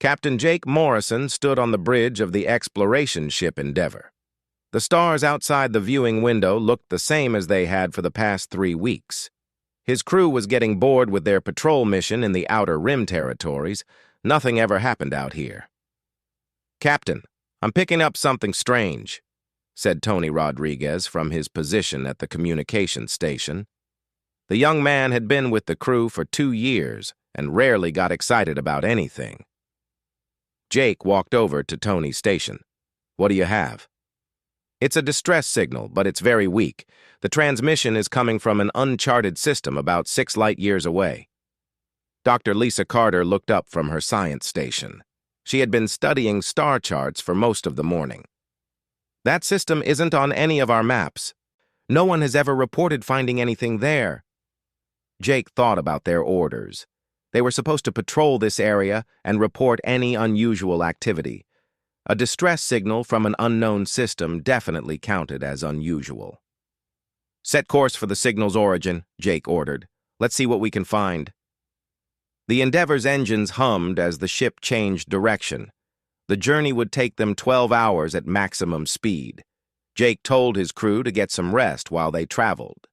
Captain Jake Morrison stood on the bridge of the exploration ship Endeavor. The stars outside the viewing window looked the same as they had for the past 3 weeks. His crew was getting bored with their patrol mission in the Outer Rim territories. Nothing ever happened out here. "Captain, I'm picking up something strange," said Tony Rodriguez from his position at the communications station. The young man had been with the crew for 2 years and rarely got excited about anything. Jake walked over to Tony's station. "What do you have?" "It's a distress signal, but it's very weak. The transmission is coming from an uncharted system about 6 light-years away." Dr. Lisa Carter looked up from her science station. She had been studying star charts for most of the morning. "That system isn't on any of our maps. No one has ever reported finding anything there." Jake thought about their orders. They were supposed to patrol this area and report any unusual activity. A distress signal from an unknown system definitely counted as unusual. "Set course for the signal's origin," Jake ordered. "Let's see what we can find." The Endeavor's engines hummed as the ship changed direction. The journey would take them 12 hours at maximum speed. Jake told his crew to get some rest while they traveled.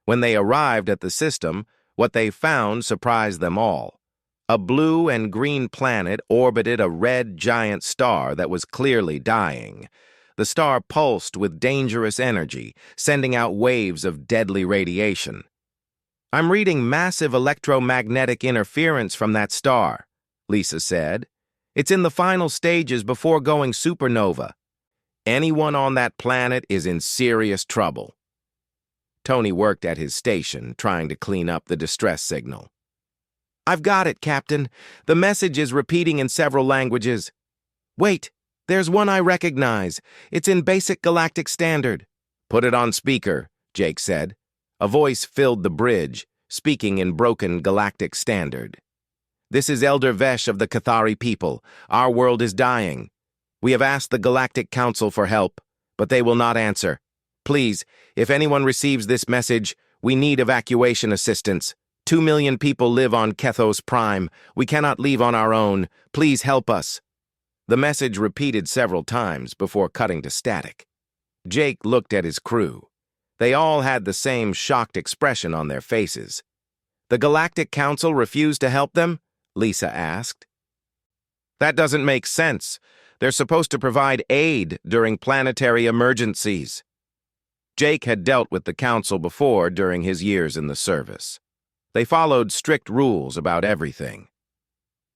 When they arrived at the system, what they found surprised them all. A blue and green planet orbited a red giant star that was clearly dying. The star pulsed with dangerous energy, sending out waves of deadly radiation. "I'm reading massive electromagnetic interference from that star," Lisa said. "It's in the final stages before going supernova. Anyone on that planet is in serious trouble." Tony worked at his station, trying to clean up the distress signal. "I've got it, Captain. The message is repeating in several languages. Wait, there's one I recognize. It's in basic galactic standard." "Put it on speaker," Jake said. A voice filled the bridge, speaking in broken galactic standard. "This is Elder Vesh of the Cathari people. Our world is dying. We have asked the Galactic Council for help, but they will not answer. Please, if anyone receives this message, we need evacuation assistance. 2 million people live on Kethos Prime. We cannot leave on our own. Please help us." The message repeated several times before cutting to static. Jake looked at his crew. They all had the same shocked expression on their faces. "The Galactic Council refused to help them?" Lisa asked. "That doesn't make sense. They're supposed to provide aid during planetary emergencies." Jake had dealt with the Council before during his years in the service. They followed strict rules about everything.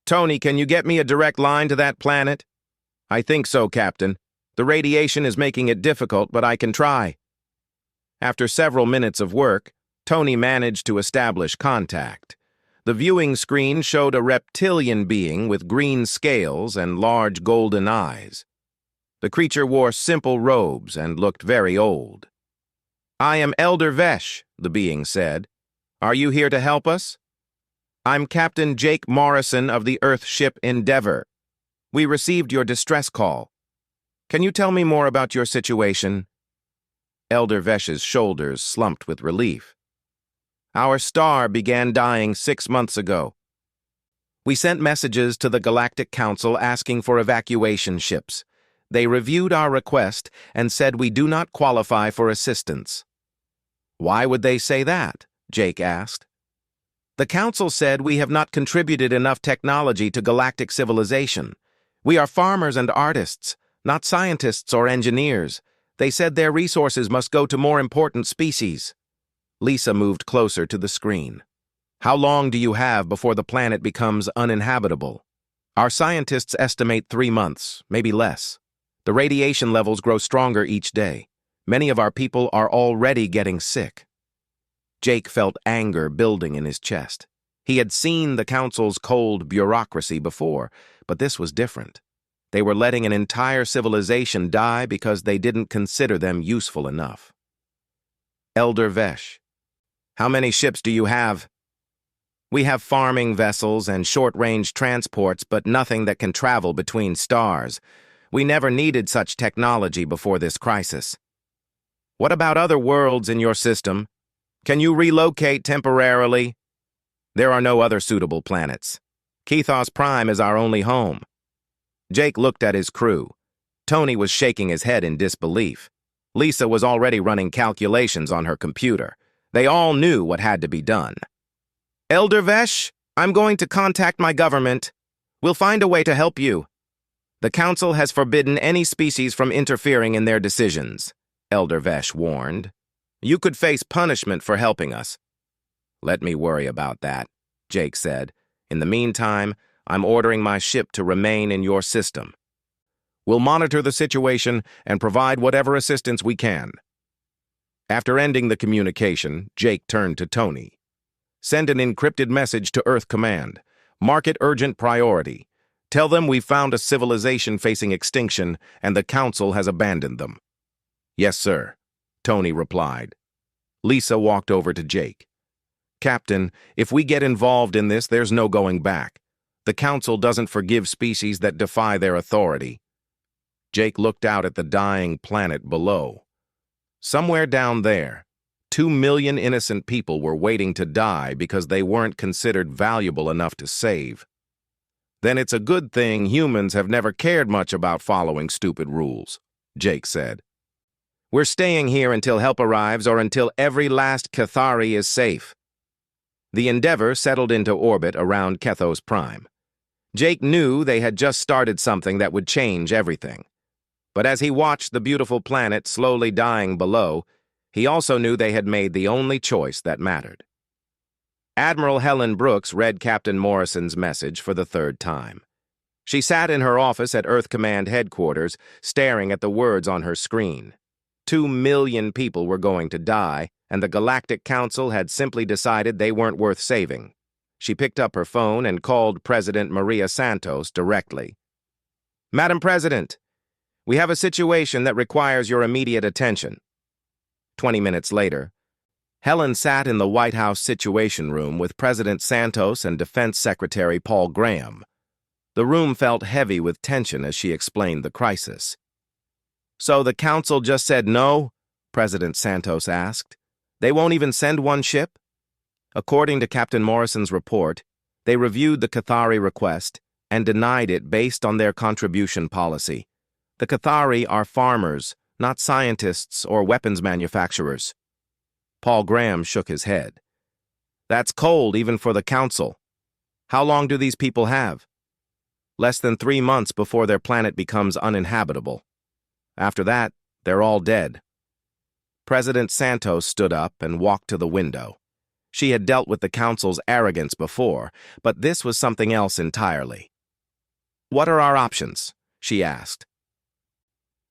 "Tony, can you get me a direct line to that planet?" "I think so, Captain. The radiation is making it difficult, but I can try." After several minutes of work, Tony managed to establish contact. The viewing screen showed a reptilian being with green scales and large golden eyes. The creature wore simple robes and looked very old. "I am Elder Vesh," the being said. "Are you here to help us?" "I'm Captain Jake Morrison of the Earth ship Endeavor. We received your distress call. Can you tell me more about your situation?" Elder Vesh's shoulders slumped with relief. "Our star began dying 6 months ago. We sent messages to the Galactic Council asking for evacuation ships. They reviewed our request and said we do not qualify for assistance." "Why would they say that?" Jake asked. "The Council said we have not contributed enough technology to galactic civilization. We are farmers and artists, not scientists or engineers. They said their resources must go to more important species." Lisa moved closer to the screen. "How long do you have before the planet becomes uninhabitable?" "Our scientists estimate 3 months, maybe less. The radiation levels grow stronger each day. Many of our people are already getting sick." Jake felt anger building in his chest. He had seen the Council's cold bureaucracy before, but this was different. They were letting an entire civilization die because they didn't consider them useful enough. "Elder Vesh, how many ships do you have?" "We have farming vessels and short-range transports, but nothing that can travel between stars. We never needed such technology before this crisis." "What about other worlds in your system? Can you relocate temporarily?" "There are no other suitable planets. Kethos Prime is our only home. Jake looked at his crew. Tony was shaking his head in disbelief. Lisa was already running calculations on her computer. They all knew what had to be done. Elder Vesh, I'm going to contact my government. We'll find a way to help you. The council has forbidden any species from interfering in their decisions, Elder Vesh warned. You could face punishment for helping us. Let me worry about that, Jake said. In the meantime, I'm ordering my ship to remain in your system. We'll monitor the situation and provide whatever assistance we can. After ending the communication, Jake turned to Tony. Send an encrypted message to Earth Command. Mark it urgent priority. Tell them we've found a civilization facing extinction and the Council has abandoned them. Yes, sir, Tony replied. Lisa walked over to Jake. Captain, if we get involved in this, there's no going back. The Council doesn't forgive species that defy their authority. Jake looked out at the dying planet below. Somewhere down there, 2 million innocent people were waiting to die because they weren't considered valuable enough to save. Then it's a good thing humans have never cared much about following stupid rules, Jake said. We're staying here until help arrives or until every last Cathari is safe. The Endeavor settled into orbit around Kethos Prime. Jake knew they had just started something that would change everything. But as he watched the beautiful planet slowly dying below, he also knew they had made the only choice that mattered. Admiral Helen Brooks read Captain Morrison's message for the third time. She sat in her office at Earth Command headquarters, staring at the words on her screen. 2 million people were going to die, and the Galactic Council had simply decided they weren't worth saving. She picked up her phone and called President Maria Santos directly. Madam President, we have a situation that requires your immediate attention. 20 minutes later, Helen sat in the White House Situation Room with President Santos and Defense Secretary Paul Graham. The room felt heavy with tension as she explained the crisis. So the Council just said no? President Santos asked. They won't even send one ship? According to Captain Morrison's report, they reviewed the Cathari request and denied it based on their contribution policy. The Cathari are farmers, not scientists or weapons manufacturers. Paul Graham shook his head. That's cold even for the Council. How long do these people have? Less than 3 months before their planet becomes uninhabitable. After that, they're all dead. President Santos stood up and walked to the window. She had dealt with the Council's arrogance before, but this was something else entirely. What are our options? She asked.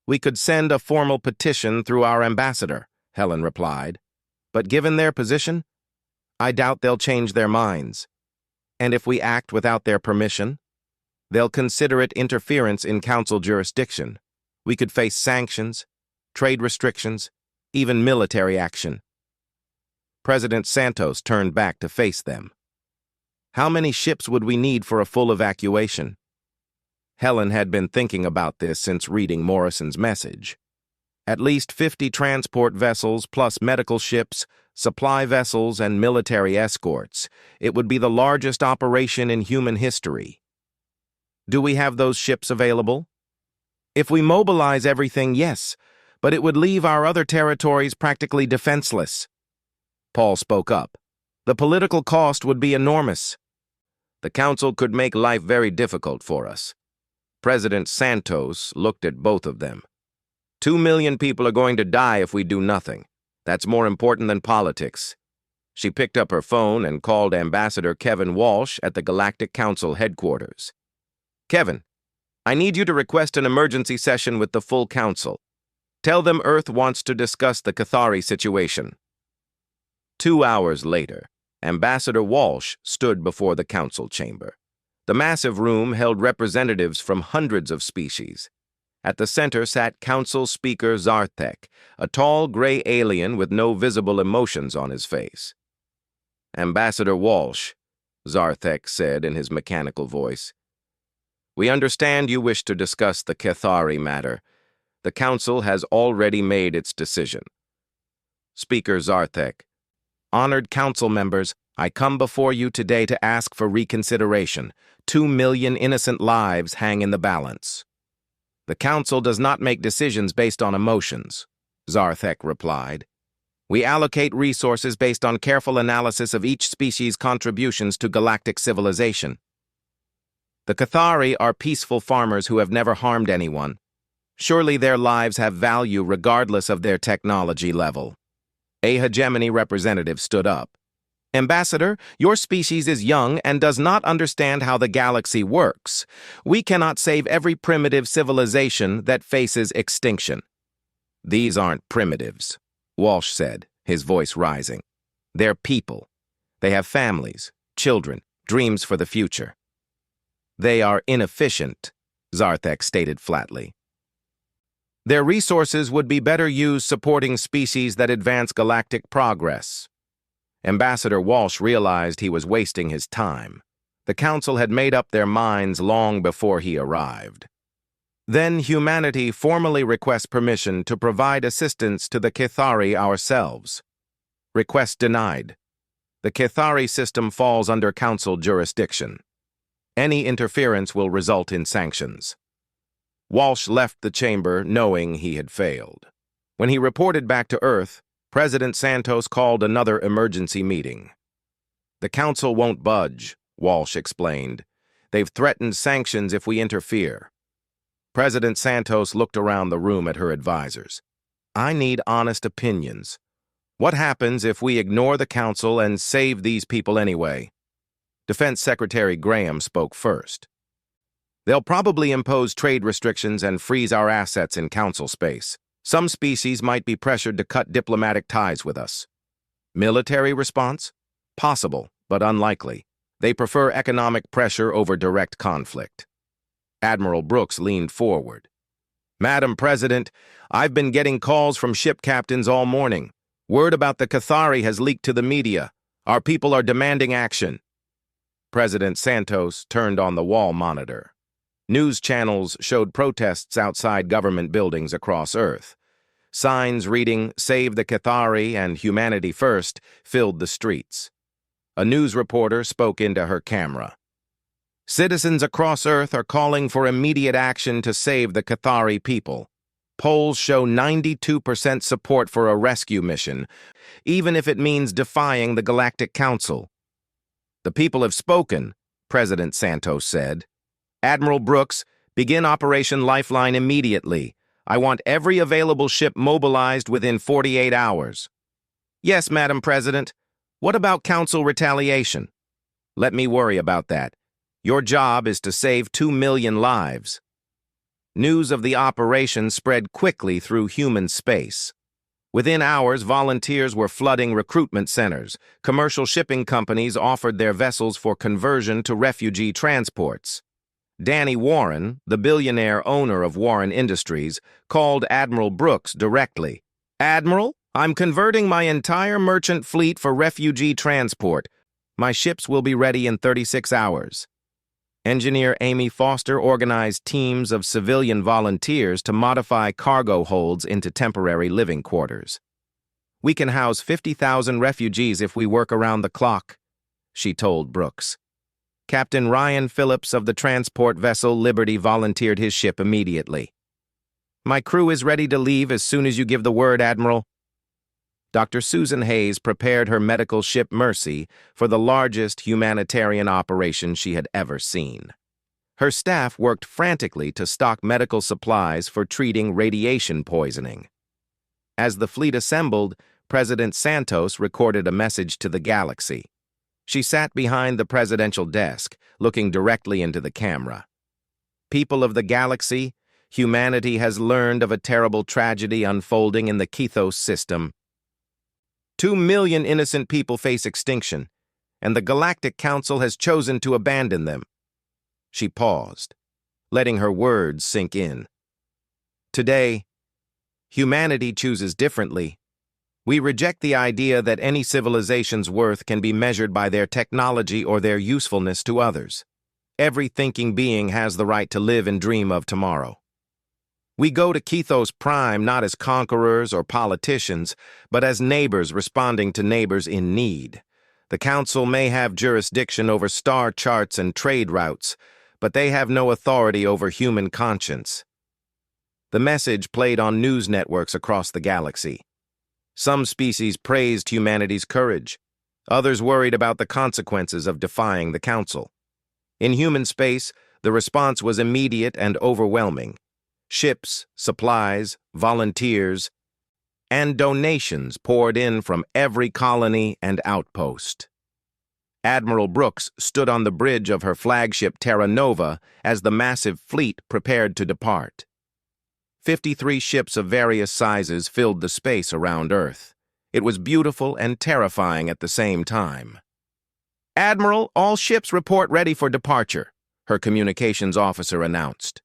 We could send a formal petition through our ambassador, Helen replied. But given their position, I doubt they'll change their minds. And if we act without their permission, they'll consider it interference in Council jurisdiction. We could face sanctions, trade restrictions, even military action. President Santos turned back to face them. How many ships would we need for a full evacuation? Helen had been thinking about this since reading Morrison's message. At least 50 transport vessels plus medical ships, supply vessels, and military escorts. It would be the largest operation in human history. Do we have those ships available? If we mobilize everything, yes, but it would leave our other territories practically defenseless. Paul spoke up. The political cost would be enormous. The Council could make life very difficult for us. President Santos looked at both of them. 2 million people are going to die if we do nothing. That's more important than politics. She picked up her phone and called Ambassador Kevin Walsh at the Galactic Council headquarters. Kevin, I need you to request an emergency session with the full Council. Tell them Earth wants to discuss the Cathari situation. 2 hours later, Ambassador Walsh stood before the Council chamber. The massive room held representatives from hundreds of species. At the center sat Council Speaker Zarthek, a tall gray alien with no visible emotions on his face. Ambassador Walsh, Zarthek said in his mechanical voice, we understand you wish to discuss the Cathari matter. The Council has already made its decision. Speaker Zarthek, honored Council members, I come before you today to ask for reconsideration. 2 million innocent lives hang in the balance. The Council does not make decisions based on emotions, Zarthek replied. We allocate resources based on careful analysis of each species' contributions to galactic civilization. The Cathari are peaceful farmers who have never harmed anyone. Surely their lives have value regardless of their technology level. A hegemony representative stood up. Ambassador, your species is young and does not understand how the galaxy works. We cannot save every primitive civilization that faces extinction. These aren't primitives, Walsh said, his voice rising. They're people. They have families, children, dreams for the future. They are inefficient, Zarthek stated flatly. Their resources would be better used supporting species that advance galactic progress. Ambassador Walsh realized he was wasting his time. The Council had made up their minds long before he arrived. Then humanity formally requests permission to provide assistance to the Cathari ourselves. Request denied. The Cathari system falls under Council jurisdiction. Any interference will result in sanctions. Walsh left the chamber knowing he had failed. When he reported back to Earth, President Santos called another emergency meeting. The Council won't budge, Walsh explained. They've threatened sanctions if we interfere. President Santos looked around the room at her advisors. I need honest opinions. What happens if we ignore the Council and save these people anyway? Defense Secretary Graham spoke first. They'll probably impose trade restrictions and freeze our assets in Council space. Some species might be pressured to cut diplomatic ties with us. Military response? Possible, but unlikely. They prefer economic pressure over direct conflict. Admiral Brooks leaned forward. Madam President, I've been getting calls from ship captains all morning. Word about the Cathari has leaked to the media. Our people are demanding action. President Santos turned on the wall monitor. News channels showed protests outside government buildings across Earth. Signs reading, Save the Cathari and Humanity First filled the streets. A news reporter spoke into her camera. Citizens across Earth are calling for immediate action to save the Cathari people. Polls show 92% support for a rescue mission, even if it means defying the Galactic Council. The people have spoken, President Santos said. Admiral Brooks, begin Operation Lifeline immediately. I want every available ship mobilized within 48 hours. Yes, Madam President. What about Council retaliation? Let me worry about that. Your job is to save 2 million lives. News of the operation spread quickly through human space. Within hours, volunteers were flooding recruitment centers. Commercial shipping companies offered their vessels for conversion to refugee transports. Danny Warren, the billionaire owner of Warren Industries, called Admiral Brooks directly. Admiral, I'm converting my entire merchant fleet for refugee transport. My ships will be ready in 36 hours. Engineer Amy Foster organized teams of civilian volunteers to modify cargo holds into temporary living quarters. We can house 50,000 refugees if we work around the clock, she told Brooks. Captain Ryan Phillips of the transport vessel Liberty volunteered his ship immediately. My crew is ready to leave as soon as you give the word, Admiral. Dr. Susan Hayes prepared her medical ship Mercy for the largest humanitarian operation she had ever seen. Her staff worked frantically to stock medical supplies for treating radiation poisoning. As the fleet assembled, President Santos recorded a message to the galaxy. She sat behind the presidential desk, looking directly into the camera. People of the galaxy, humanity has learned of a terrible tragedy unfolding in the Kethos system. 2 million innocent people face extinction, and the Galactic Council has chosen to abandon them. She paused, letting her words sink in. Today, humanity chooses differently. We reject the idea that any civilization's worth can be measured by their technology or their usefulness to others. Every thinking being has the right to live and dream of tomorrow. We go to Kethos Prime not as conquerors or politicians, but as neighbors responding to neighbors in need. The Council may have jurisdiction over star charts and trade routes, but they have no authority over human conscience. The message played on news networks across the galaxy. Some species praised humanity's courage. Others worried about the consequences of defying the Council. In human space, the response was immediate and overwhelming. Ships, supplies, volunteers, and donations poured in from every colony and outpost. Admiral Brooks stood on the bridge of her flagship Terra Nova as the massive fleet prepared to depart. 53 ships of various sizes filled the space around Earth. It was beautiful and terrifying at the same time. "Admiral, all ships report ready for departure," her communications officer announced.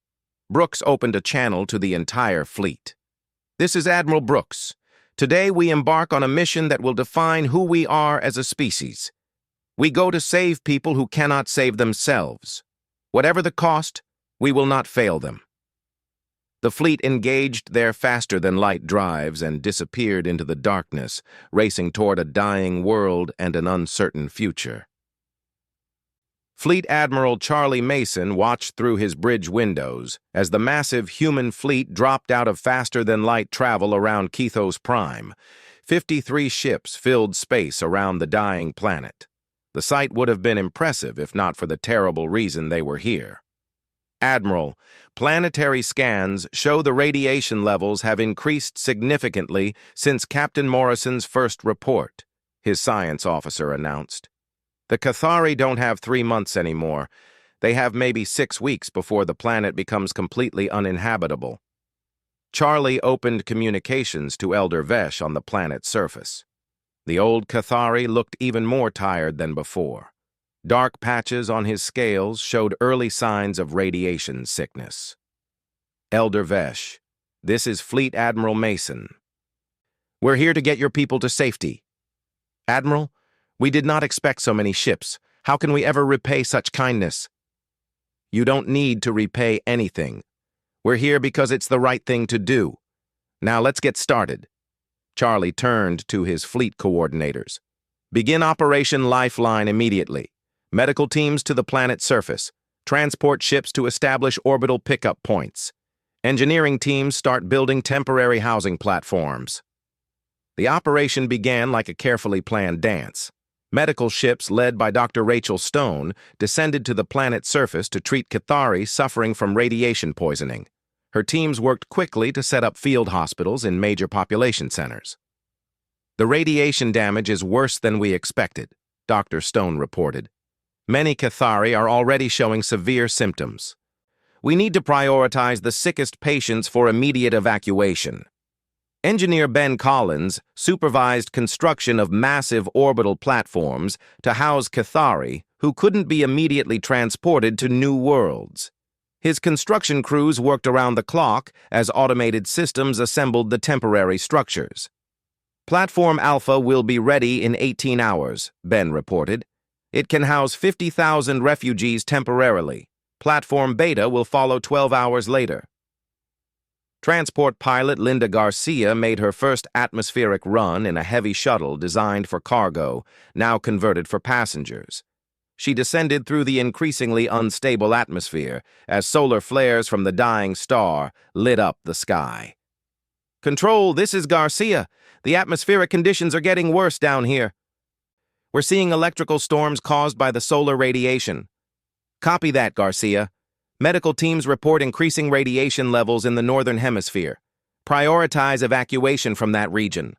Brooks opened a channel to the entire fleet. "This is Admiral Brooks. Today we embark on a mission that will define who we are as a species. We go to save people who cannot save themselves. Whatever the cost, we will not fail them." The fleet engaged their faster-than-light drives and disappeared into the darkness, racing toward a dying world and an uncertain future. Fleet Admiral Charlie Mason watched through his bridge windows as the massive human fleet dropped out of faster-than-light travel around Kethos Prime. 53 ships filled space around the dying planet. The sight would have been impressive if not for the terrible reason they were here. "Admiral, planetary scans show the radiation levels have increased significantly since Captain Morrison's first report," his science officer announced. "The Cathari don't have 3 months anymore. They have maybe 6 weeks before the planet becomes completely uninhabitable." Charlie opened communications to Elder Vesh on the planet's surface. The old Cathari looked even more tired than before. Dark patches on his scales showed early signs of radiation sickness. "Elder Vesh, this is Fleet Admiral Mason. We're here to get your people to safety." "Admiral, we did not expect so many ships. How can we ever repay such kindness?" "You don't need to repay anything. We're here because it's the right thing to do. Now let's get started." Charlie turned to his fleet coordinators. "Begin Operation Lifeline immediately. Medical teams to the planet's surface. Transport ships to establish orbital pickup points. Engineering teams start building temporary housing platforms." The operation began like a carefully planned dance. Medical ships led by Dr. Rachel Stone descended to the planet's surface to treat Cathari suffering from radiation poisoning. Her teams worked quickly to set up field hospitals in major population centers. "The radiation damage is worse than we expected," Dr. Stone reported. "Many Cathari are already showing severe symptoms. We need to prioritize the sickest patients for immediate evacuation." Engineer Ben Collins supervised construction of massive orbital platforms to house Cathari who couldn't be immediately transported to new worlds. His construction crews worked around the clock as automated systems assembled the temporary structures. "Platform Alpha will be ready in 18 hours, Ben reported. "It can house 50,000 refugees temporarily. Platform Beta will follow 12 hours later." Transport pilot Linda Garcia made her first atmospheric run in a heavy shuttle designed for cargo, now converted for passengers. She descended through the increasingly unstable atmosphere as solar flares from the dying star lit up the sky. "Control, this is Garcia. The atmospheric conditions are getting worse down here. We're seeing electrical storms caused by the solar radiation." "Copy that, Garcia. Medical teams report increasing radiation levels in the northern hemisphere. Prioritize evacuation from that region."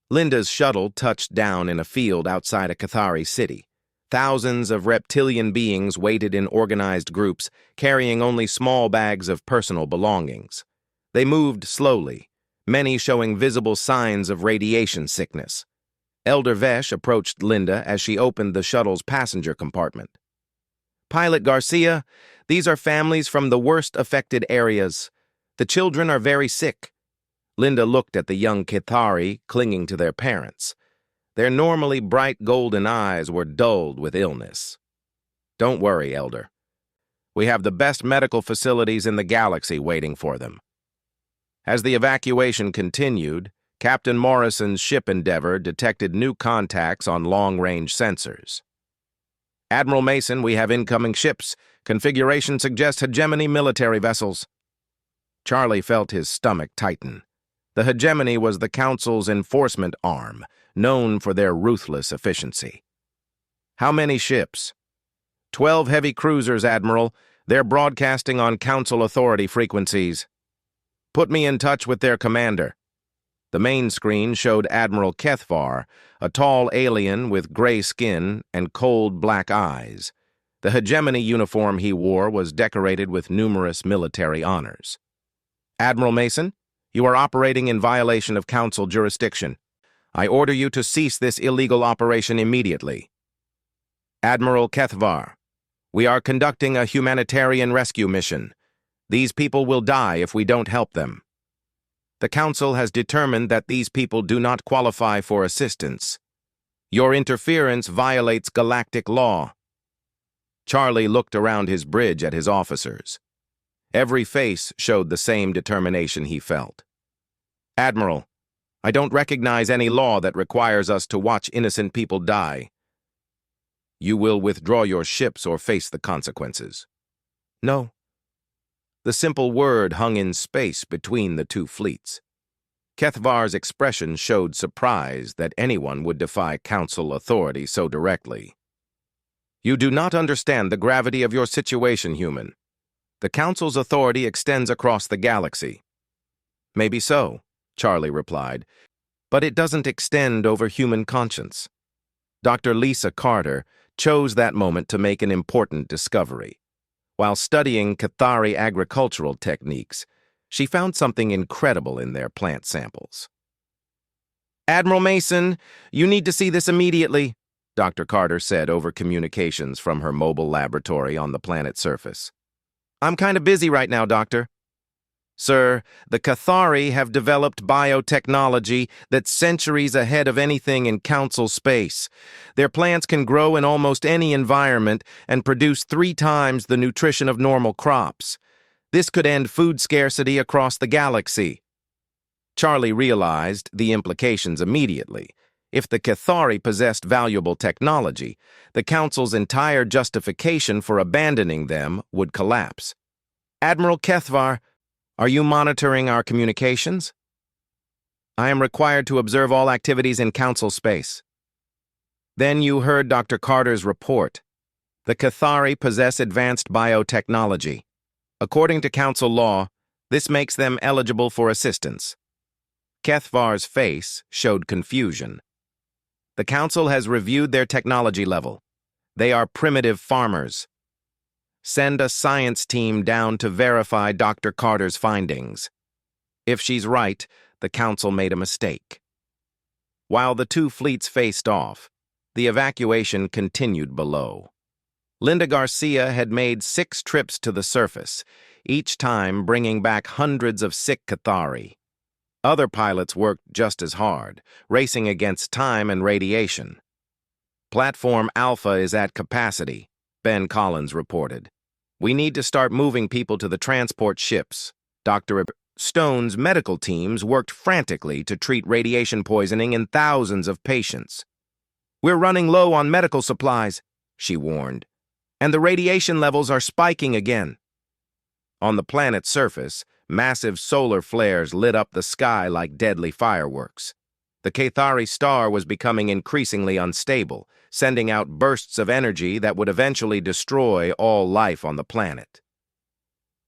Linda's shuttle touched down in a field outside a Cathari city. Thousands of reptilian beings waited in organized groups, carrying only small bags of personal belongings. They moved slowly, many showing visible signs of radiation sickness. Elder Vesh approached Linda as she opened the shuttle's passenger compartment. "Pilot Garcia, these are families from the worst affected areas. The children are very sick." Linda looked at the young Cathari clinging to their parents. Their normally bright golden eyes were dulled with illness. "Don't worry, Elder. We have the best medical facilities in the galaxy waiting for them." As the evacuation continued, Captain Morrison's ship Endeavor detected new contacts on long-range sensors. Admiral Mason, we have incoming ships. Configuration suggests hegemony military vessels. Charlie felt his stomach tighten. The hegemony was the Council's enforcement arm, known for their ruthless efficiency. How many ships? 12 heavy cruisers, Admiral. They're broadcasting on Council authority frequencies. Put me in touch with their commander. The main screen showed Admiral Kethvar, a tall alien with gray skin and cold black eyes. The hegemony uniform he wore was decorated with numerous military honors. Admiral Mason, you are operating in violation of Council jurisdiction. I order you to cease this illegal operation immediately. Admiral Kethvar, we are conducting a humanitarian rescue mission. These people will die if we don't help them. The Council has determined that these people do not qualify for assistance. Your interference violates galactic law. Charlie looked around his bridge at his officers. Every face showed the same determination he felt. Admiral, I don't recognize any law that requires us to watch innocent people die. You will withdraw your ships or face the consequences. No. The simple word hung in space between the two fleets. Kethvar's expression showed surprise that anyone would defy Council authority so directly. You do not understand the gravity of your situation, human. The Council's authority extends across the galaxy. Maybe so, Charlie replied, but it doesn't extend over human conscience. Dr. Lisa Carter chose that moment to make an important discovery. While studying Cathari agricultural techniques, she found something incredible in their plant samples. Admiral Mason, you need to see this immediately, Dr. Carter said over communications from her mobile laboratory on the planet's surface. I'm kind of busy right now, Doctor. Sir, the Cathari have developed biotechnology that's centuries ahead of anything in Council space. Their plants can grow in almost any environment and produce 3 times the nutrition of normal crops. This could end food scarcity across the galaxy. Charlie realized the implications immediately. If the Cathari possessed valuable technology, the Council's entire justification for abandoning them would collapse. Admiral Kethvar, are you monitoring our communications? I am required to observe all activities in Council space. Then you heard Dr. Carter's report. The Cathari possess advanced biotechnology. According to Council law, this makes them eligible for assistance. Kethvar's face showed confusion. The Council has reviewed their technology level. They are primitive farmers. Send a science team down to verify Dr. Carter's findings. If she's right, the Council made a mistake. While the two fleets faced off, the evacuation continued below. Linda Garcia had made 6 trips to the surface, each time bringing back hundreds of sick Cathari. Other pilots worked just as hard, racing against time and radiation. Platform Alpha is at capacity, Ben Collins reported. We need to start moving people to the transport ships. Dr. Stone's medical teams worked frantically to treat radiation poisoning in thousands of patients. We're running low on medical supplies, she warned, and the radiation levels are spiking again. On the planet's surface, massive solar flares lit up the sky like deadly fireworks. The Cathari star was becoming increasingly unstable, sending out bursts of energy that would eventually destroy all life on the planet.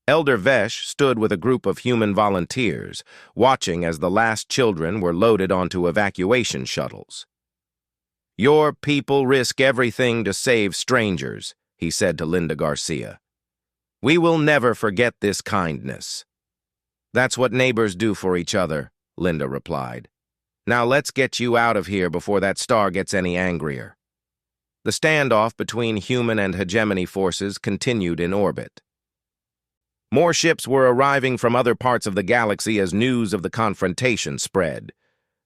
Elder Vesh stood with a group of human volunteers, watching as the last children were loaded onto evacuation shuttles. Your people risk everything to save strangers, he said to Linda Garcia. We will never forget this kindness. That's what neighbors do for each other, Linda replied. Now let's get you out of here before that star gets any angrier. The standoff between human and hegemony forces continued in orbit. More ships were arriving from other parts of the galaxy as news of the confrontation spread.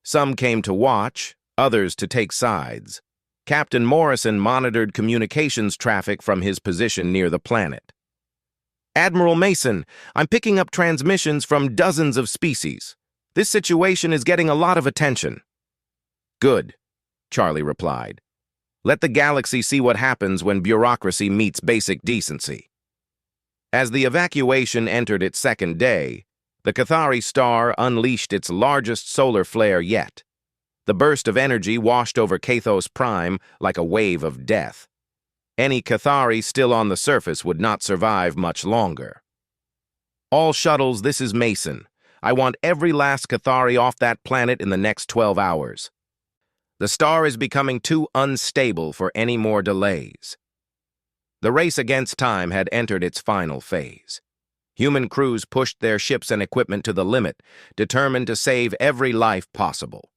Some came to watch, others to take sides. Captain Morrison monitored communications traffic from his position near the planet. Admiral Mason, I'm picking up transmissions from dozens of species. This situation is getting a lot of attention. Good, Charlie replied. Let the galaxy see what happens when bureaucracy meets basic decency. As the evacuation entered its second day, the Cathari star unleashed its largest solar flare yet. The burst of energy washed over Cathos Prime like a wave of death. Any Cathari still on the surface would not survive much longer. All shuttles, this is Mason. I want every last Cathari off that planet in the next 12 hours. The star is becoming too unstable for any more delays. The race against time had entered its final phase. Human crews pushed their ships and equipment to the limit, determined to save every life possible.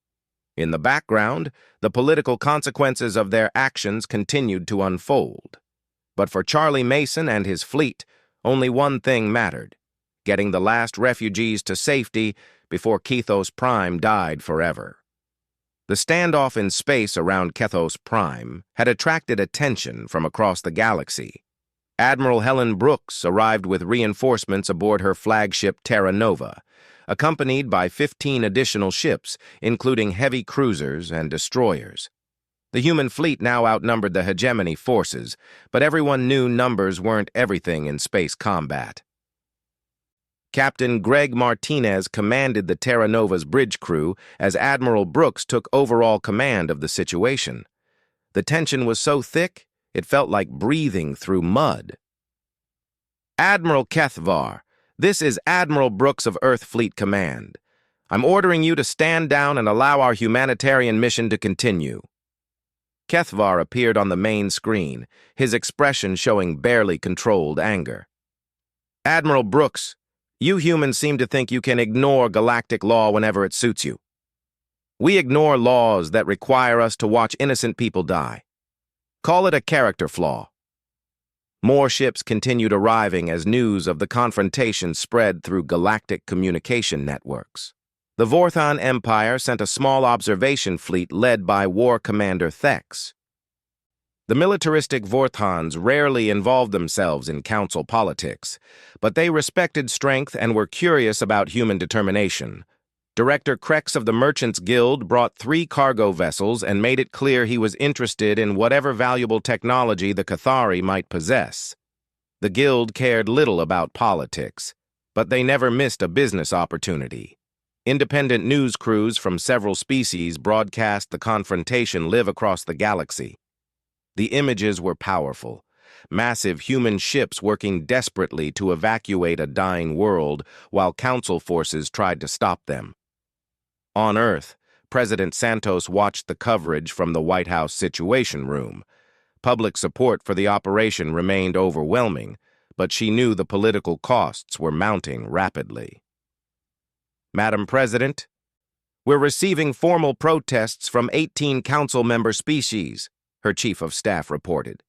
In the background, the political consequences of their actions continued to unfold. But for Charlie Mason and his fleet, only one thing mattered: getting the last refugees to safety before Cathos Prime died forever. The standoff in space around Cathos Prime had attracted attention from across the galaxy. Admiral Helen Brooks arrived with reinforcements aboard her flagship Terra Nova, accompanied by 15 additional ships, including heavy cruisers and destroyers. The human fleet now outnumbered the hegemony forces, but everyone knew numbers weren't everything in space combat. Captain Greg Martinez commanded the Terra Nova's bridge crew as Admiral Brooks took overall command of the situation. The tension was so thick, it felt like breathing through mud. Admiral Kethvar, this is Admiral Brooks of Earth Fleet Command. I'm ordering you to stand down and allow our humanitarian mission to continue. Kethvar appeared on the main screen, his expression showing barely controlled anger. Admiral Brooks, you humans seem to think you can ignore galactic law whenever it suits you. We ignore laws that require us to watch innocent people die. Call it a character flaw. More ships continued arriving as news of the confrontation spread through galactic communication networks. The Vorthon Empire sent a small observation fleet led by War Commander Thex. The militaristic Vorthons rarely involved themselves in council politics, but they respected strength and were curious about human determination. Director Krex of the Merchants Guild brought 3 cargo vessels and made it clear he was interested in whatever valuable technology the Cathari might possess. The Guild cared little about politics, but they never missed a business opportunity. Independent news crews from several species broadcast the confrontation live across the galaxy. The images were powerful. Massive human ships working desperately to evacuate a dying world while council forces tried to stop them. On Earth, President Santos watched the coverage from the White House Situation Room. Public support for the operation remained overwhelming, but she knew the political costs were mounting rapidly. Madam President, we're receiving formal protests from 18 council member species, her chief of staff reported.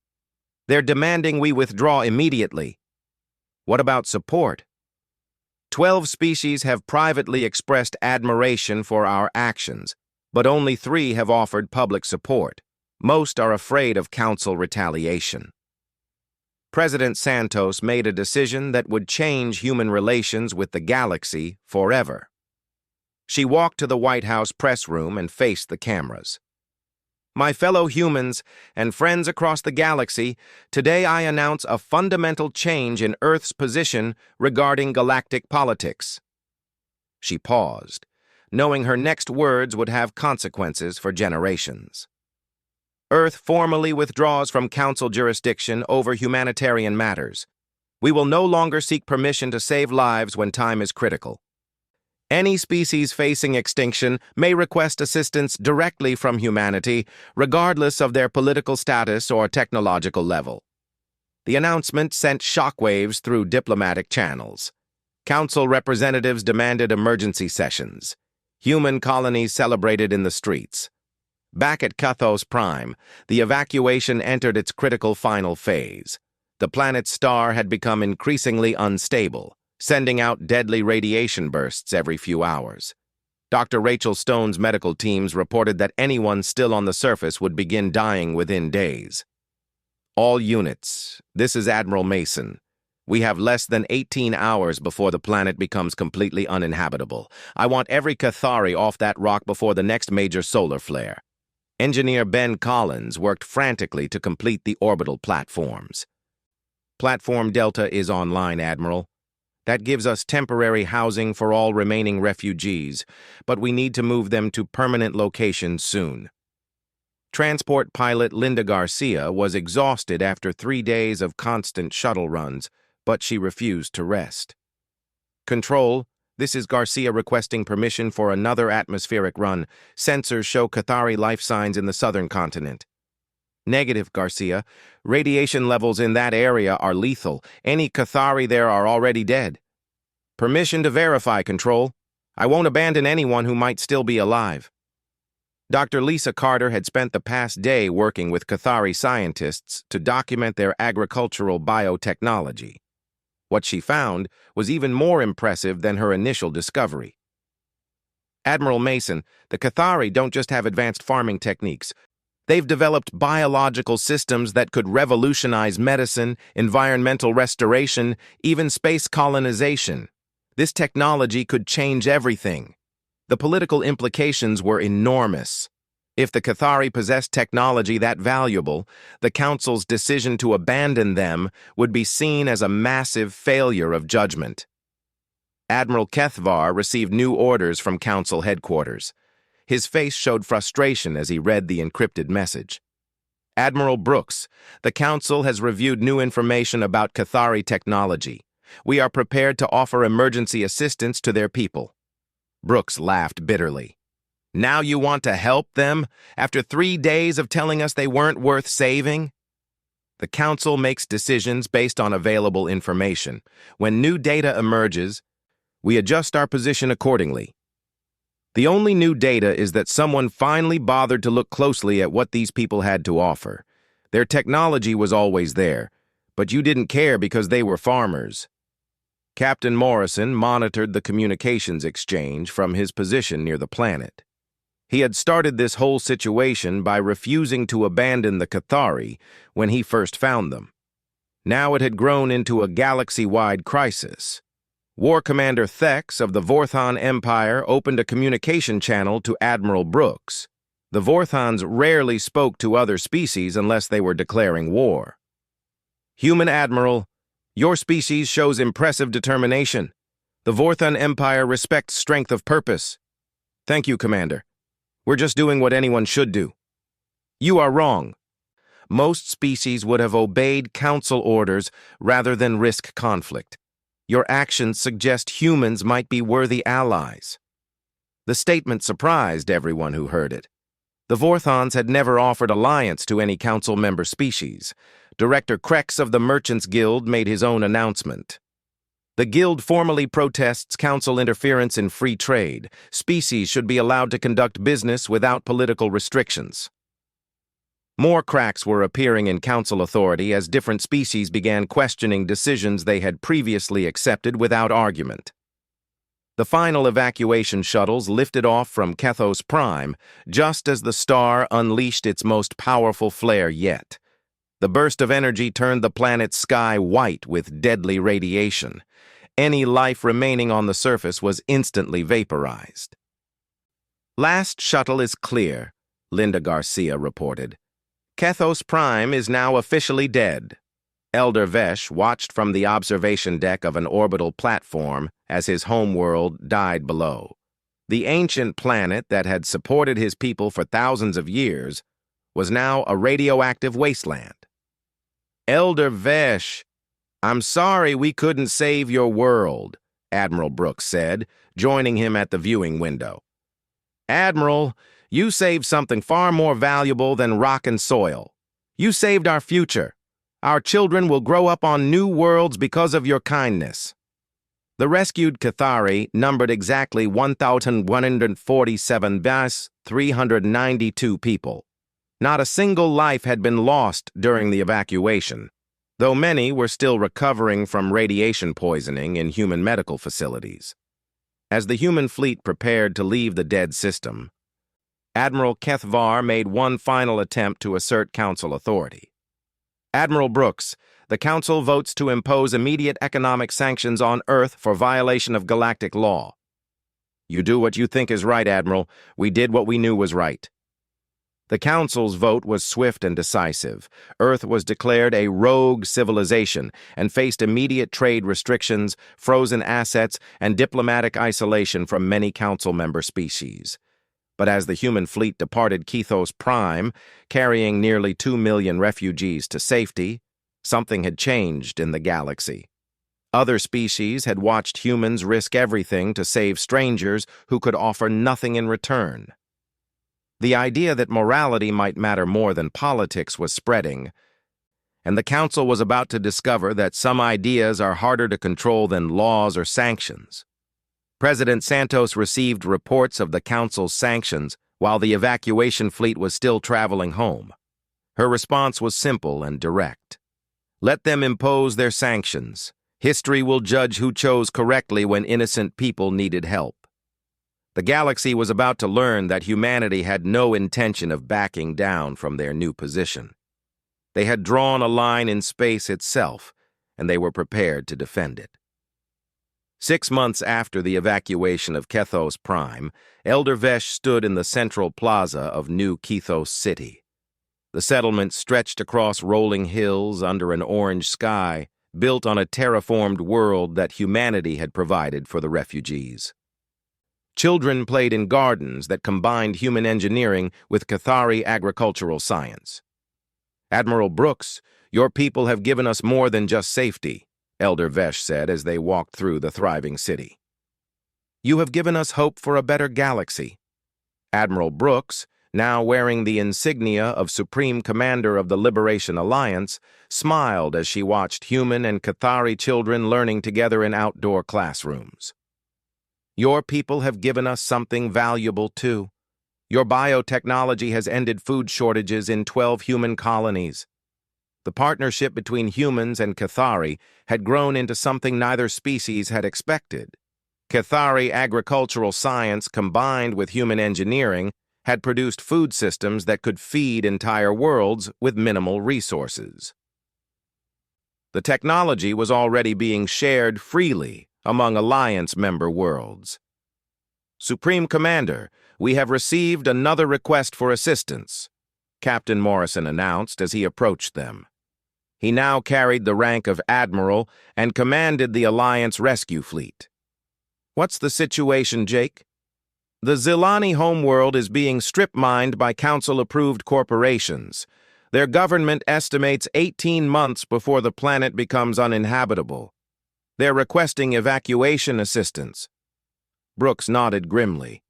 They're demanding we withdraw immediately. What about support? 12 species have privately expressed admiration for our actions, but only 3 have offered public support. Most are afraid of council retaliation. President Santos made a decision that would change human relations with the galaxy forever. She walked to the White House press room and faced the cameras. My fellow humans and friends across the galaxy, today I announce a fundamental change in Earth's position regarding galactic politics. She paused, knowing her next words would have consequences for generations. Earth formally withdraws from council jurisdiction over humanitarian matters. We will no longer seek permission to save lives when time is critical. Any species facing extinction may request assistance directly from humanity, regardless of their political status or technological level. The announcement sent shockwaves through diplomatic channels. Council representatives demanded emergency sessions. Human colonies celebrated in the streets. Back at Cathos Prime, the evacuation entered its critical final phase. The planet's star had become increasingly unstable, sending out deadly radiation bursts every few hours. Dr. Rachel Stone's medical teams reported that anyone still on the surface would begin dying within days. All units, this is Admiral Mason. We have less than 18 hours before the planet becomes completely uninhabitable. I want every Cathari off that rock before the next major solar flare. Engineer Ben Collins worked frantically to complete the orbital platforms. Platform Delta is online, Admiral. That gives us temporary housing for all remaining refugees, but we need to move them to permanent locations soon. Transport pilot Linda Garcia was exhausted after 3 days of constant shuttle runs, but she refused to rest. Control, this is Garcia requesting permission for another atmospheric run. Sensors show Cathari life signs in the southern continent. Negative, Garcia. Radiation levels in that area are lethal. Any Cathari there are already dead. Permission to verify, Control. I won't abandon anyone who might still be alive. Dr. Lisa Carter had spent the past day working with Cathari scientists to document their agricultural biotechnology. What she found was even more impressive than her initial discovery. Admiral Mason, the Cathari don't just have advanced farming techniques. They've developed biological systems that could revolutionize medicine, environmental restoration, even space colonization. This technology could change everything. The political implications were enormous. If the Cathari possessed technology that valuable, the Council's decision to abandon them would be seen as a massive failure of judgment. Admiral Kethvar received new orders from Council headquarters. His face showed frustration as he read the encrypted message. Admiral Brooks, the Council has reviewed new information about Cathari technology. We are prepared to offer emergency assistance to their people. Brooks laughed bitterly. Now you want to help them, after 3 days of telling us they weren't worth saving? The Council makes decisions based on available information. When new data emerges, we adjust our position accordingly. The only new data is that someone finally bothered to look closely at what these people had to offer. Their technology was always there, but you didn't care because they were farmers. Captain Morrison monitored the communications exchange from his position near the planet. He had started this whole situation by refusing to abandon the Cathari when he first found them. Now it had grown into a galaxy-wide crisis. War Commander Thex of the Vorthon Empire opened a communication channel to Admiral Brooks. The Vorthons rarely spoke to other species unless they were declaring war. Human Admiral, your species shows impressive determination. The Vorthon Empire respects strength of purpose. Thank you, Commander. We're just doing what anyone should do. You are wrong. Most species would have obeyed Council orders rather than risk conflict. Your actions suggest humans might be worthy allies. The statement surprised everyone who heard it. The Vorthons had never offered alliance to any Council member species. Director Krex of the Merchants Guild made his own announcement. The Guild formally protests Council interference in free trade. Species should be allowed to conduct business without political restrictions. More cracks were appearing in Council authority as different species began questioning decisions they had previously accepted without argument. The final evacuation shuttles lifted off from Kethos Prime just as the star unleashed its most powerful flare yet. The burst of energy turned the planet's sky white with deadly radiation. Any life remaining on the surface was instantly vaporized. Last shuttle is clear, Linda Garcia reported. Kethos Prime is now officially dead. Elder Vesh watched from the observation deck of an orbital platform as his homeworld died below. The ancient planet that had supported his people for thousands of years was now a radioactive wasteland. Elder Vesh, I'm sorry we couldn't save your world, Admiral Brooks said, joining him at the viewing window. Admiral, you saved something far more valuable than rock and soil. You saved our future. Our children will grow up on new worlds because of your kindness. The rescued Cathari numbered exactly 1,147,392 people. Not a single life had been lost during the evacuation, though many were still recovering from radiation poisoning in human medical facilities. As the human fleet prepared to leave the dead system, Admiral Kethvar made one final attempt to assert Council authority. Admiral Brooks, The Council votes to impose immediate economic sanctions on Earth for violation of galactic law. You do what you think is right, Admiral. We did what we knew was right. The Council's vote was swift and decisive. Earth was declared a rogue civilization and faced immediate trade restrictions, frozen assets, and diplomatic isolation from many Council member species. But as the human fleet departed Kethos Prime, carrying nearly 2 million refugees to safety, something had changed in the galaxy. Other species had watched humans risk everything to save strangers who could offer nothing in return. The idea that morality might matter more than politics was spreading, and the Council was about to discover that some ideas are harder to control than laws or sanctions. President Santos received reports of the Council's sanctions while the evacuation fleet was still traveling home. Her response was simple and direct. Let them impose their sanctions. History will judge who chose correctly when innocent people needed help. The galaxy was about to learn that humanity had no intention of backing down from their new position. They had drawn a line in space itself, and they were prepared to defend it. 6 months after the evacuation of Kethos Prime, Elder Vesh stood in the central plaza of New Kethos City. The settlement stretched across rolling hills under an orange sky, built on a terraformed world that humanity had provided for the refugees. Children played in gardens that combined human engineering with Cathari agricultural science. Admiral Brooks, your people have given us more than just safety, Elder Vesh said as they walked through the thriving city. You have given us hope for a better galaxy. Admiral Brooks, now wearing the insignia of Supreme Commander of the Liberation Alliance, smiled as she watched human and Cathari children learning together in outdoor classrooms. Your people have given us something valuable, too. Your biotechnology has ended food shortages in 12 human colonies. The partnership between humans and Cathari had grown into something neither species had expected. Cathari agricultural science combined with human engineering had produced food systems that could feed entire worlds with minimal resources. The technology was already being shared freely among Alliance member worlds. Supreme Commander, we have received another request for assistance, Captain Morrison announced as he approached them. He now carried the rank of Admiral and commanded the Alliance rescue fleet. What's the situation, Jake? The Zilani homeworld is being strip-mined by Council-approved corporations. Their government estimates 18 months before the planet becomes uninhabitable. They're requesting evacuation assistance. Brooks nodded grimly.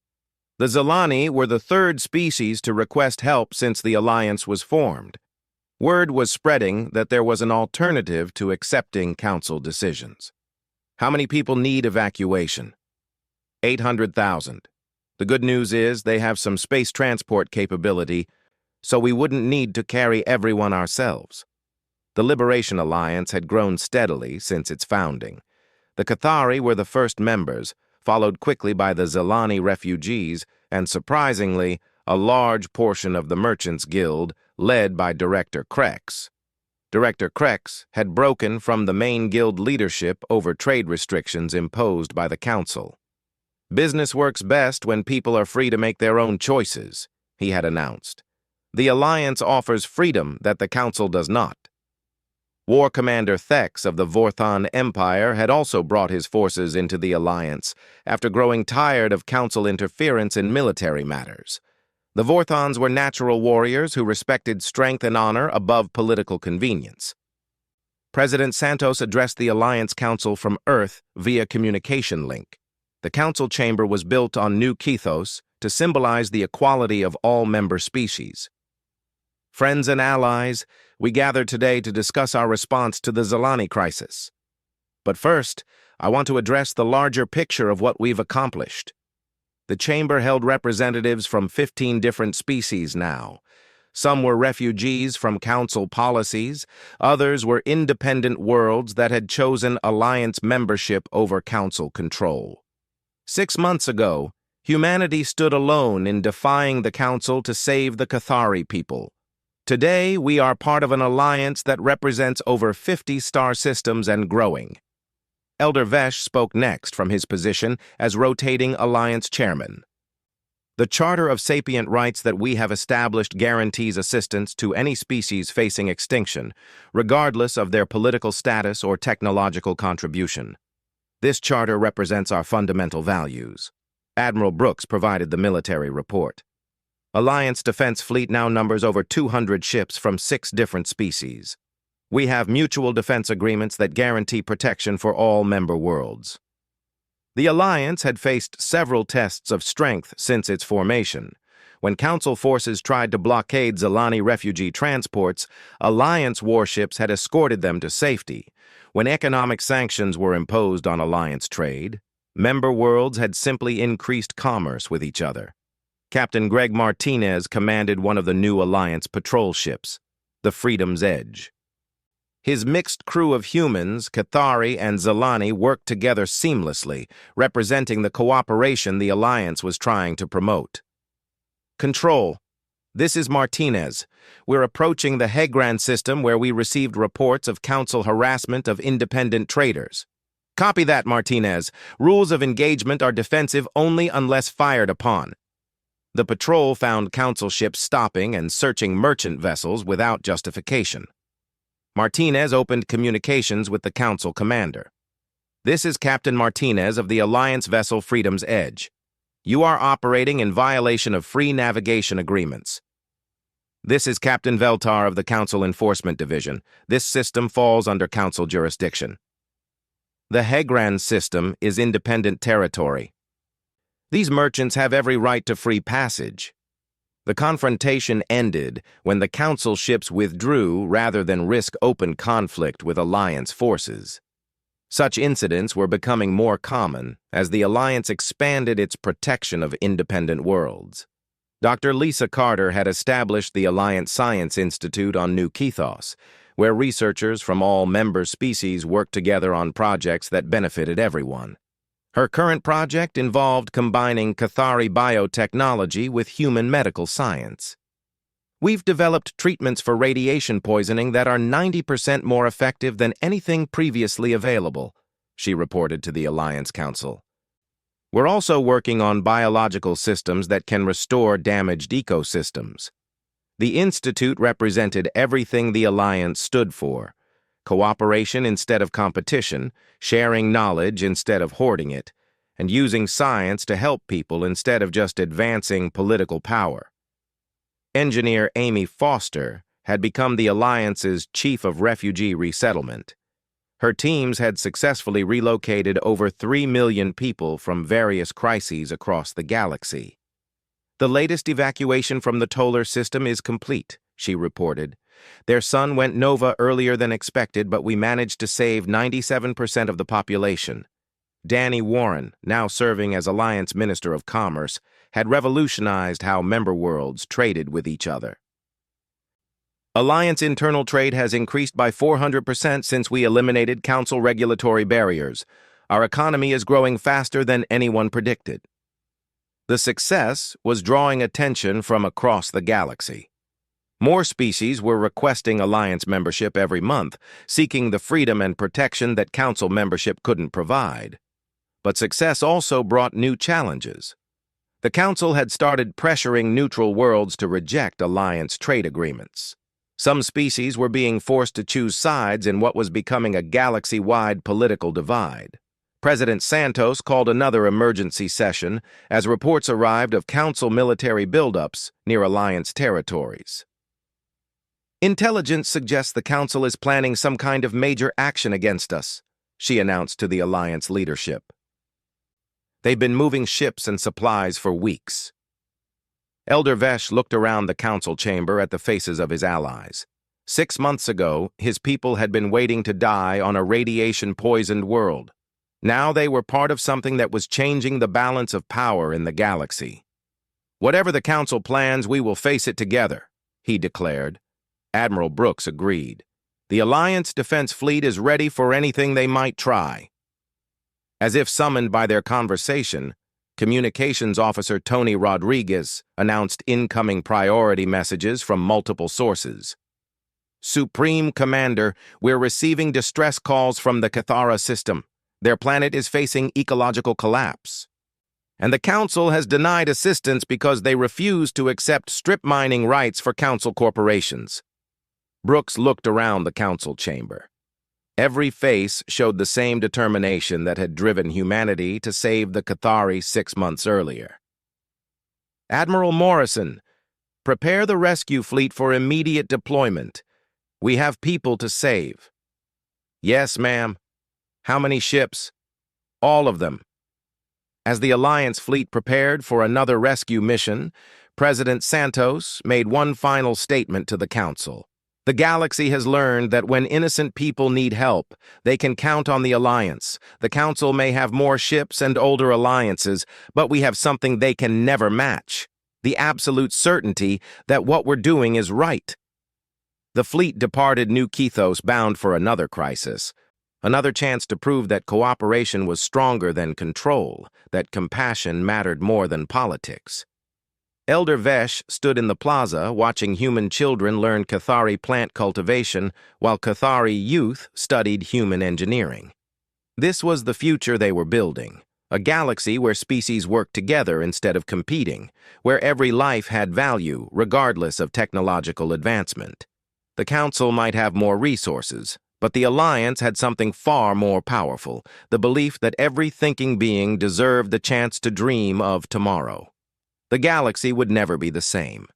The Zilani were the third species to request help since the Alliance was formed. Word was spreading that there was an alternative to accepting Council decisions. How many people need evacuation? 800,000. The good news is they have some space transport capability, so we wouldn't need to carry everyone ourselves. The Liberation Alliance had grown steadily since its founding. The Cathari were the first members, followed quickly by the Zilani refugees, and surprisingly, a large portion of the Merchants Guild, led by Director Krex. Director Krex had broken from the main guild leadership over trade restrictions imposed by the Council. Business works best when people are free to make their own choices, he had announced. The Alliance offers freedom that the Council does not. War Commander Thex of the Vorthon Empire had also brought his forces into the Alliance after growing tired of Council interference in military matters. The Vorthons were natural warriors who respected strength and honor above political convenience. President Santos addressed the Alliance Council from Earth via communication link. The Council chamber was built on New Kethos to symbolize the equality of all member species. Friends and allies, we gather today to discuss our response to the Zilani crisis. But first, I want to address the larger picture of what we've accomplished. The chamber held representatives from 15 different species now. Some were refugees from Council policies, others were independent worlds that had chosen Alliance membership over Council control. 6 months ago, humanity stood alone in defying the Council to save the Cathari people. Today, we are part of an alliance that represents over 50 star systems and growing. Elder Vesh spoke next from his position as rotating alliance chairman. The Charter of Sapient Rights that we have established guarantees assistance to any species facing extinction, regardless of their political status or technological contribution. This charter represents our fundamental values. Admiral Brooks provided the military report. Alliance Defense Fleet now numbers over 200 ships from 6 different species. We have mutual defense agreements that guarantee protection for all member worlds. The Alliance had faced several tests of strength since its formation. When Council forces tried to blockade Zilani refugee transports, Alliance warships had escorted them to safety. When economic sanctions were imposed on Alliance trade, member worlds had simply increased commerce with each other. Captain Greg Martinez commanded one of the new Alliance patrol ships, the Freedom's Edge. His mixed crew of humans, Cathari and Zilani, worked together seamlessly, representing the cooperation the Alliance was trying to promote. Control. This is Martinez. We're approaching the Hegran system where we received reports of Council harassment of independent traders. Copy that, Martinez. Rules of engagement are defensive only unless fired upon. The patrol found Council ships stopping and searching merchant vessels without justification. Martinez opened communications with the Council commander. This is Captain Martinez of the Alliance vessel Freedom's Edge. You are operating in violation of free navigation agreements. This is Captain Veltar of the Council Enforcement Division. This system falls under Council jurisdiction. The Hegran system is independent territory. These merchants have every right to free passage. The confrontation ended when the Council ships withdrew rather than risk open conflict with Alliance forces. Such incidents were becoming more common as the Alliance expanded its protection of independent worlds. Dr. Lisa Carter had established the Alliance Science Institute on New Kethos, where researchers from all member species worked together on projects that benefited everyone. Her current project involved combining Cathari biotechnology with human medical science. We've developed treatments for radiation poisoning that are 90% more effective than anything previously available, she reported to the Alliance Council. We're also working on biological systems that can restore damaged ecosystems. The Institute represented everything the Alliance stood for: cooperation instead of competition, sharing knowledge instead of hoarding it, and using science to help people instead of just advancing political power. Engineer Amy Foster had become the Alliance's chief of refugee resettlement. Her teams had successfully relocated over 3 million people from various crises across the galaxy. The latest evacuation from the Tolar system is complete, she reported. Their sun went nova earlier than expected, but we managed to save 97% of the population. Danny Warren, now serving as Alliance Minister of Commerce, had revolutionized how member worlds traded with each other. Alliance internal trade has increased by 400% since we eliminated Council regulatory barriers. Our economy is growing faster than anyone predicted. The success was drawing attention from across the galaxy. More species were requesting Alliance membership every month, seeking the freedom and protection that Council membership couldn't provide. But success also brought new challenges. The Council had started pressuring neutral worlds to reject Alliance trade agreements. Some species were being forced to choose sides in what was becoming a galaxy-wide political divide. President Santos called another emergency session as reports arrived of Council military buildups near Alliance territories. Intelligence suggests the Council is planning some kind of major action against us, she announced to the Alliance leadership. They've been moving ships and supplies for weeks. Elder Vesh looked around the Council chamber at the faces of his allies. 6 months ago, his people had been waiting to die on a radiation-poisoned world. Now they were part of something that was changing the balance of power in the galaxy. Whatever the Council plans, we will face it together, he declared. Admiral Brooks agreed. The Alliance Defense Fleet is ready for anything they might try. As if summoned by their conversation, Communications Officer Tony Rodriguez announced incoming priority messages from multiple sources. Supreme Commander, we're receiving distress calls from the Cathara system. Their planet is facing ecological collapse. And the Council has denied assistance because they refuse to accept strip mining rights for Council corporations. Brooks looked around the Council chamber. Every face showed the same determination that had driven humanity to save the Cathari 6 months earlier. Admiral Morrison, prepare the rescue fleet for immediate deployment. We have people to save. Yes, ma'am. How many ships? All of them. As the Alliance fleet prepared for another rescue mission, President Santos made one final statement to the Council. The galaxy has learned that when innocent people need help, they can count on the Alliance. The Council may have more ships and older alliances, but we have something they can never match: the absolute certainty that what we're doing is right. The fleet departed New Kethos bound for another crisis, another chance to prove that cooperation was stronger than control, that compassion mattered more than politics. Elder Vesh stood in the plaza watching human children learn Cathari plant cultivation while Cathari youth studied human engineering. This was the future they were building, a galaxy where species worked together instead of competing, where every life had value regardless of technological advancement. The Council might have more resources, but the Alliance had something far more powerful: the belief that every thinking being deserved the chance to dream of tomorrow. The galaxy would never be the same.